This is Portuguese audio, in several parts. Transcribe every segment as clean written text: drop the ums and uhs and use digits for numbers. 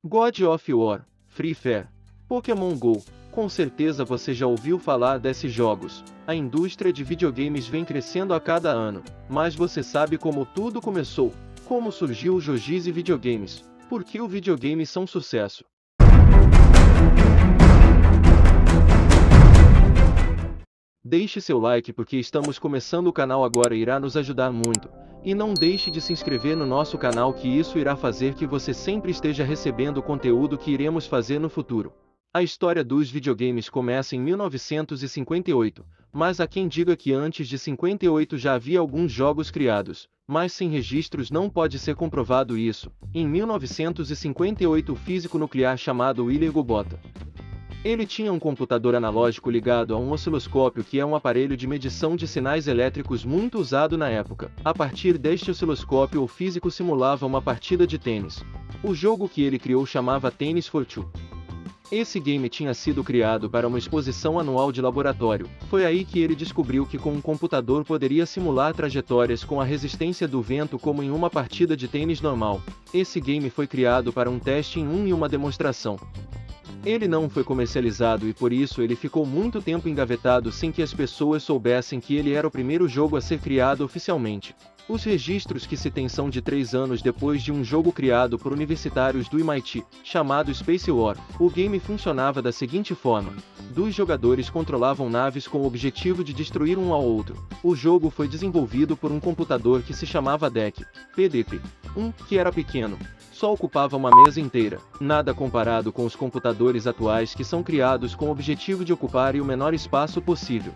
God of War, Free Fire, Pokémon Go, com certeza você já ouviu falar desses jogos. A indústria de videogames vem crescendo a cada ano, mas você sabe como tudo começou? Como surgiu o Jogize Videogames? Por que o videogame são um sucesso? Deixe seu like porque estamos começando o canal agora e irá nos ajudar muito. E não deixe de se inscrever no nosso canal que isso irá fazer que você sempre esteja recebendo o conteúdo que iremos fazer no futuro. A história dos videogames começa em 1958, mas há quem diga que antes de 58 já havia alguns jogos criados, mas sem registros não pode ser comprovado isso. Em 1958 o físico nuclear chamado William Gubota. Ele tinha um computador analógico ligado a um osciloscópio que é um aparelho de medição de sinais elétricos muito usado na época. A partir deste osciloscópio o físico simulava uma partida de tênis. O jogo que ele criou chamava Tennis for Two. Esse game tinha sido criado para uma exposição anual de laboratório. Foi aí que ele descobriu que com um computador poderia simular trajetórias com a resistência do vento como em uma partida de tênis normal. Esse game foi criado para um teste e uma demonstração. Ele não foi comercializado e por isso ele ficou muito tempo engavetado sem que as pessoas soubessem que ele era o primeiro jogo a ser criado oficialmente. Os registros que se tem são de 3 anos depois de um jogo criado por universitários do MIT, chamado Space War. O game funcionava da seguinte forma: 2 jogadores controlavam naves com o objetivo de destruir um ao outro. O jogo foi desenvolvido por um computador que se chamava DEC, PDP-1, que era pequeno. Só ocupava uma mesa inteira, nada comparado com os computadores atuais que são criados com o objetivo de ocupar o menor espaço possível.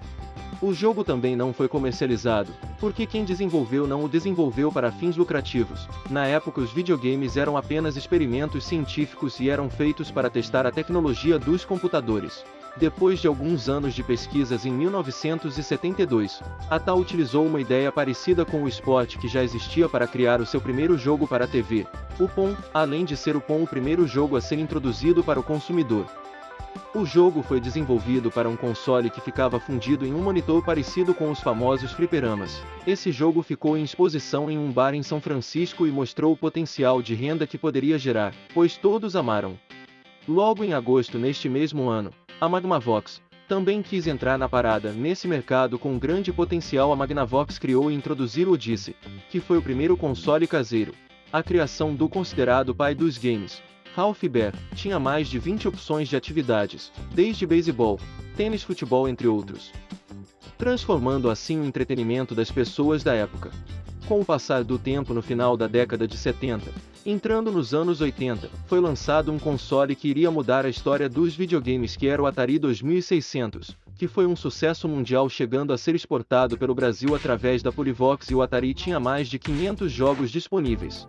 O jogo também não foi comercializado, porque quem desenvolveu não o desenvolveu para fins lucrativos. Na época os videogames eram apenas experimentos científicos e eram feitos para testar a tecnologia dos computadores. Depois de alguns anos de pesquisas em 1972, Atari utilizou uma ideia parecida com o esporte que já existia para criar o seu primeiro jogo para a TV, o Pong, além de ser o Pong o primeiro jogo a ser introduzido para o consumidor. O jogo foi desenvolvido para um console que ficava fundido em um monitor parecido com os famosos fliperamas. Esse jogo ficou em exposição em um bar em São Francisco e mostrou o potencial de renda que poderia gerar, pois todos amaram. Logo em agosto neste mesmo ano, a Magnavox também quis entrar na parada. Nesse mercado com grande potencial a Magnavox criou e introduziu o Odyssey, que foi o primeiro console caseiro. A criação do considerado pai dos games, Ralph Baer, tinha mais de 20 opções de atividades, desde beisebol, tênis, futebol entre outros, transformando assim o entretenimento das pessoas da época. Com o passar do tempo no final da década de 70, entrando nos anos 80, foi lançado um console que iria mudar a história dos videogames que era o Atari 2600, que foi um sucesso mundial chegando a ser exportado pelo Brasil através da Polivox e o Atari tinha mais de 500 jogos disponíveis.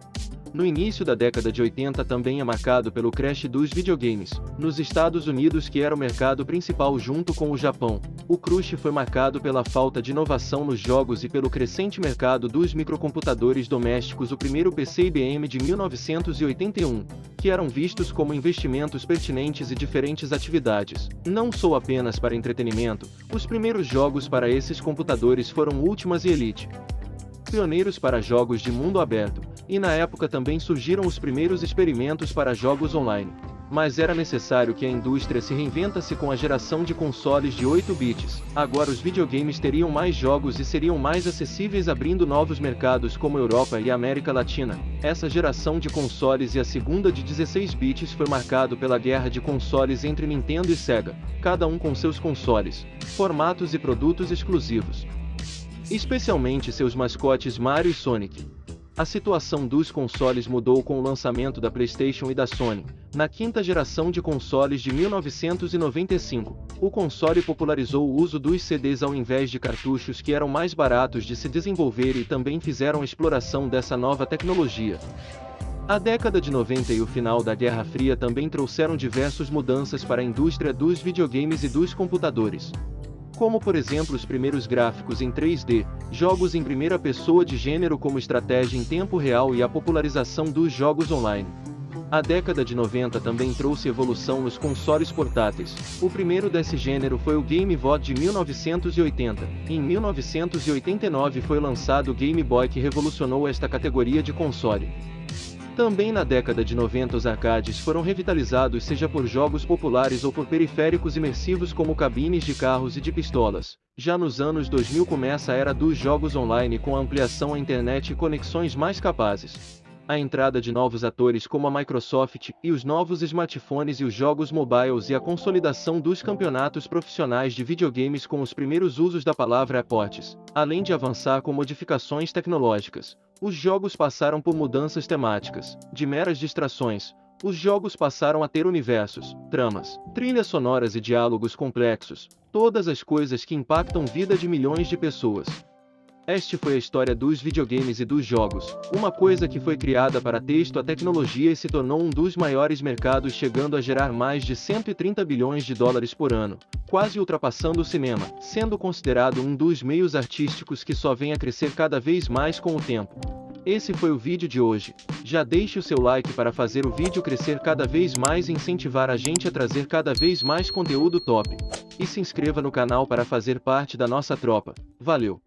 No início da década de 80 também é marcado pelo crash dos videogames, nos Estados Unidos que era o mercado principal junto com o Japão. O crush foi marcado pela falta de inovação nos jogos e pelo crescente mercado dos microcomputadores domésticos. O primeiro PC IBM de 1981, que eram vistos como investimentos pertinentes e diferentes atividades, não só apenas para entretenimento. Os primeiros jogos para esses computadores foram Ultimas e Elite, pioneiros para jogos de mundo aberto, e na época também surgiram os primeiros experimentos para jogos online. Mas era necessário que a indústria se reinventasse com a geração de consoles de 8 bits. Agora os videogames teriam mais jogos e seriam mais acessíveis, abrindo novos mercados como Europa e América Latina. Essa geração de consoles e a segunda de 16 bits foi marcado pela guerra de consoles entre Nintendo e Sega, cada um com seus consoles, formatos e produtos exclusivos, especialmente seus mascotes Mario e Sonic. A situação dos consoles mudou com o lançamento da PlayStation e da Sony. Na quinta geração de consoles de 1995, o console popularizou o uso dos CDs ao invés de cartuchos que eram mais baratos de se desenvolver e também fizeram a exploração dessa nova tecnologia. A década de 90 e o final da Guerra Fria também trouxeram diversas mudanças para a indústria dos videogames e dos computadores, como por exemplo os primeiros gráficos em 3D, jogos em primeira pessoa de gênero como estratégia em tempo real e a popularização dos jogos online. A década de 90 também trouxe evolução nos consoles portáteis. O primeiro desse gênero foi o Game Boy de 1980. Em 1989 foi lançado o Game Boy que revolucionou esta categoria de console. Também na década de 90 os arcades foram revitalizados seja por jogos populares ou por periféricos imersivos como cabines de carros e de pistolas. Já nos anos 2000 começa a era dos jogos online com a ampliação à internet e conexões mais capazes. A entrada de novos atores como a Microsoft e os novos smartphones e os jogos mobiles e a consolidação dos campeonatos profissionais de videogames com os primeiros usos da palavra esportes, além de avançar com modificações tecnológicas. Os jogos passaram por mudanças temáticas, de meras distrações. Os jogos passaram a ter universos, tramas, trilhas sonoras e diálogos complexos, todas as coisas que impactam a vida de milhões de pessoas. Esta foi a história dos videogames e dos jogos, uma coisa que foi criada para texto a tecnologia e se tornou um dos maiores mercados, chegando a gerar mais de 130 bilhões de dólares por ano, quase ultrapassando o cinema, sendo considerado um dos meios artísticos que só vem a crescer cada vez mais com o tempo. Esse foi o vídeo de hoje. Já deixe o seu like para fazer o vídeo crescer cada vez mais e incentivar a gente a trazer cada vez mais conteúdo top. E se inscreva no canal para fazer parte da nossa tropa. Valeu!